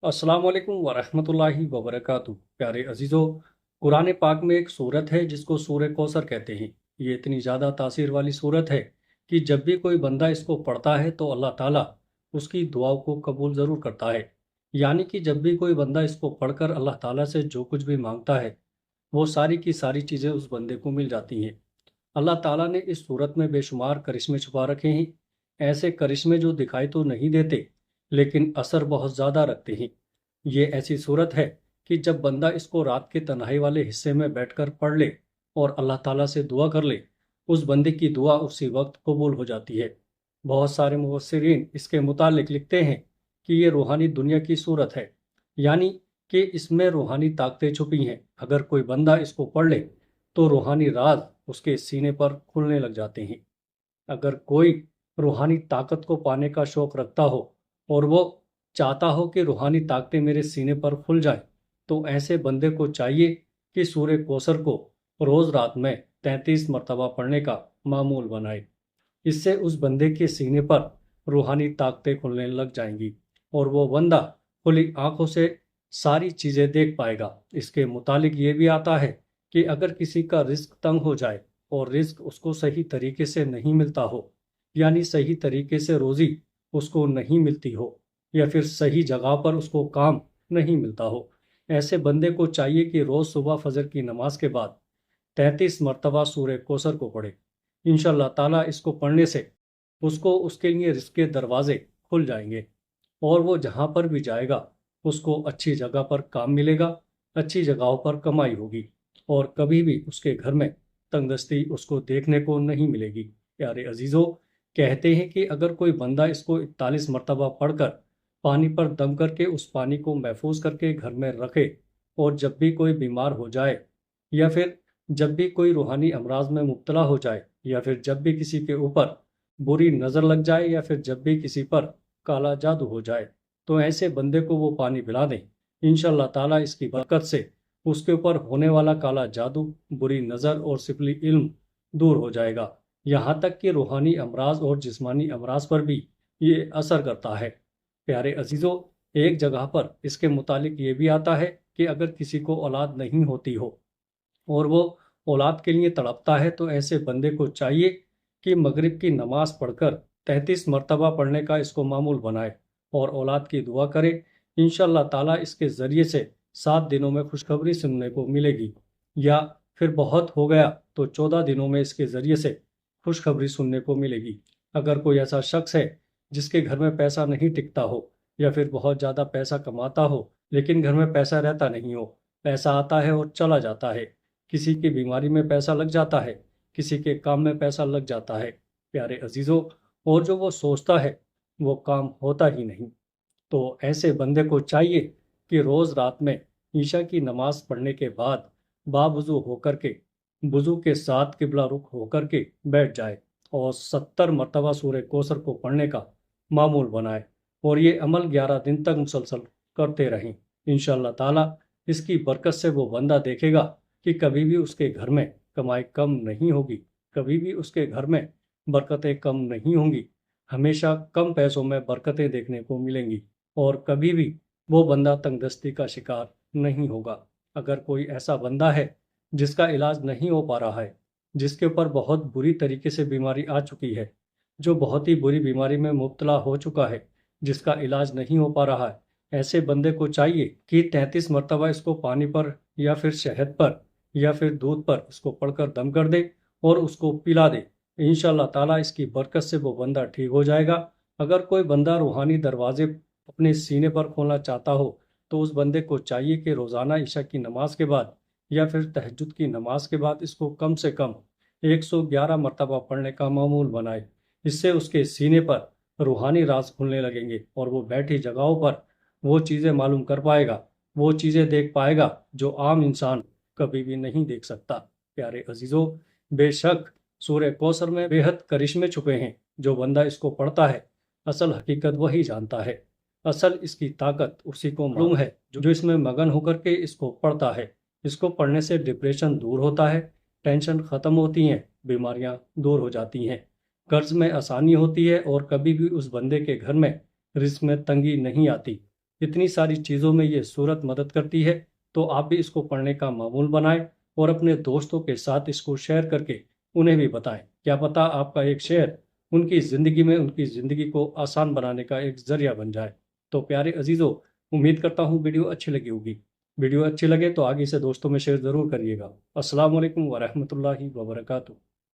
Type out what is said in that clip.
अस्सलाम वालेकुम वरहमतुल्लाहि वबरकातुहू। प्यारे अजीज़ों, कुरान पाक में एक सूरत है जिसको सूरह कौसर कहते हैं। ये इतनी ज़्यादा तासीर वाली सूरत है कि जब भी कोई बंदा इसको पढ़ता है तो अल्लाह ताला उसकी दुआओं को कबूल ज़रूर करता है। यानी कि जब भी कोई बंदा इसको पढ़कर अल्लाह ताला से जो कुछ भी मांगता है वो सारी की सारी चीज़ें उस बंदे को मिल जाती हैं। अल्लाह ताला ने इस सूरत में बेशुमार करिश्मे छुपा रखे हैं। ऐसे करिश्मे जो दिखाई तो नहीं देते लेकिन असर बहुत ज़्यादा रखते हैं। ये ऐसी सूरत है कि जब बंदा इसको रात के तन्हाई वाले हिस्से में बैठकर पढ़ ले और अल्लाह ताला से दुआ कर ले, उस बंदे की दुआ उसी वक्त कबूल हो जाती है। बहुत सारे मुफस्सिरीन इसके मुतालिक लिखते हैं कि ये रूहानी दुनिया की सूरत है, यानी कि इसमें रूहानी ताकतें छुपी हैं। अगर कोई बंदा इसको पढ़ ले तो रूहानी राज उसके सीने पर खुलने लग जाते हैं। अगर कोई रूहानी ताकत को पाने का शौक रखता हो और वो चाहता हो कि रूहानी ताकतें मेरे सीने पर खुल जाएं, तो ऐसे बंदे को चाहिए कि सूरह कौसर को रोज़ रात में 33 मरतबा पढ़ने का मामूल बनाए। इससे उस बंदे के सीने पर रूहानी ताकतें खुलने लग जाएंगी और वो बंदा खुली आंखों से सारी चीज़ें देख पाएगा। इसके मुतालिक ये भी आता है कि अगर किसी का रिस्क तंग हो जाए और रिस्क उसको सही तरीके से नहीं मिलता हो, यानी सही तरीके से रोज़ी उसको नहीं मिलती हो या फिर सही जगह पर उसको काम नहीं मिलता हो, ऐसे बंदे को चाहिए कि रोज़ सुबह फजर की नमाज के बाद 33 मरतबा सूरह कौसर को पढ़े। इंशाअल्लाह ताला इसको पढ़ने से उसको उसके लिए रिस्क के दरवाजे खुल जाएंगे और वो जहाँ पर भी जाएगा उसको अच्छी जगह पर काम मिलेगा, अच्छी जगहों पर कमाई होगी और कभी भी उसके घर में तंगदस्ती उसको देखने को नहीं मिलेगी। प्यारे अजीज़ों, कहते हैं कि अगर कोई बंदा इसको 41 मरतबा पढ़कर पानी पर दम करके उस पानी को महफूज करके घर में रखे और जब भी कोई बीमार हो जाए या फिर जब भी कोई रूहानी अमराज में मुब्तला हो जाए या फिर जब भी किसी के ऊपर बुरी नज़र लग जाए या फिर जब भी किसी पर काला जादू हो जाए, तो ऐसे बंदे को वो पानी पिला दें। इंशाअल्लाह ताला इसकी बरकत से उसके ऊपर होने वाला काला जादू, बुरी नज़र और सिफली इल्म दूर हो जाएगा। यहाँ तक कि रूहानी अमराज और जिस्मानी अमराज पर भी ये असर करता है। प्यारे अजीज़ों, एक जगह पर इसके मुतालिक ये भी आता है कि अगर किसी को औलाद नहीं होती हो और वो औलाद के लिए तड़पता है, तो ऐसे बंदे को चाहिए कि मगरिब की नमाज पढ़कर 33 मरतबा पढ़ने का इसको मामूल बनाए और औलाद की दुआ करे। इंशाअल्लाह ताला इसके ज़रिए से 7 दिनों में खुशखबरी सुनने को मिलेगी, या फिर बहुत हो गया तो 14 दिनों में इसके ज़रिए से खुशखबरी सुनने को मिलेगी। अगर कोई ऐसा शख्स है जिसके घर में पैसा नहीं टिकता हो या फिर बहुत ज़्यादा पैसा कमाता हो लेकिन घर में पैसा रहता नहीं हो, पैसा आता है और चला जाता है, किसी की बीमारी में पैसा लग जाता है, किसी के काम में पैसा लग जाता है, प्यारे अजीज़ों, और जो वो सोचता है वो काम होता ही नहीं, तो ऐसे बंदे को चाहिए कि रोज़ रात में ईशा की नमाज पढ़ने के बाद बावुज़ू होकर के वुज़ू के साथ किबला रुख होकर के बैठ जाए और 70 मरतबा सूरह कौसर को पढ़ने का मामूल बनाए और ये अमल 11 दिन तक मुसलसल करते रहें। इंशाअल्लाह ताला इसकी बरकत से वो बंदा देखेगा कि कभी भी उसके घर में कमाई कम नहीं होगी, कभी भी उसके घर में बरकतें कम नहीं होंगी, हमेशा कम पैसों में बरकतें देखने को मिलेंगी और कभी भी वो बंदा तंगदस्ती का शिकार नहीं होगा। अगर कोई ऐसा बंदा है जिसका इलाज नहीं हो पा रहा है, जिसके ऊपर बहुत बुरी तरीके से बीमारी आ चुकी है, जो बहुत ही बुरी बीमारी में मुब्तला हो चुका है, जिसका इलाज नहीं हो पा रहा है, ऐसे बंदे को चाहिए कि 33 मरतबा इसको पानी पर या फिर शहद पर या फिर दूध पर इसको पढ़कर दम कर दे और उसको पिला दे। इंशाअल्लाह ताला इसकी बरकत से वो बंदा ठीक हो जाएगा। अगर कोई बंदा रूहानी दरवाजे अपने सीने पर खोलना चाहता हो, तो उस बंदे को चाहिए कि रोज़ाना ईशा की नमाज के बाद या फिर तहज्जुद की नमाज के बाद इसको कम से कम 111 मरतबा पढ़ने का मामूल बनाए। इससे उसके सीने पर रूहानी राज खुलने लगेंगे और वो बैठी जगहों पर वो चीज़ें मालूम कर पाएगा, वो चीज़ें देख पाएगा जो आम इंसान कभी भी नहीं देख सकता। प्यारे अजीज़ों, बेशक सूरह कौसर में बेहद करिश्मे छुपे हैं। जो बंदा इसको पढ़ता है असल हकीकत वही जानता है, असल इसकी ताकत उसी को मालूम है जो इसमें मगन होकर के इसको पढ़ता है। इसको पढ़ने से डिप्रेशन दूर होता है, टेंशन ख़त्म होती हैं, बीमारियां दूर हो जाती हैं, कर्ज में आसानी होती है और कभी भी उस बंदे के घर में रिस्क में तंगी नहीं आती। اتنی ساری چیزوں میں یہ صورت مدد کرتی ہے، تو آپ بھی اس کو پڑھنے کا معمول بنائیں اور اپنے دوستوں کے ساتھ اس کو شیئر کر کے انہیں بھی بتائیں۔ کیا پتہ آپ کا ایک شیئر ان کی زندگی میں ان کی زندگی کو آسان بنانے کا ایک ذریعہ بن جائے۔ تو پیارے عزیزو، امید کرتا ہوں ویڈیو اچھی لگی ہوگی۔ ویڈیو اچھی لگے تو آگے سے دوستوں میں شیئر ضرور کریے گا۔ السلام علیکم ورحمۃ اللہ وبرکاتہ۔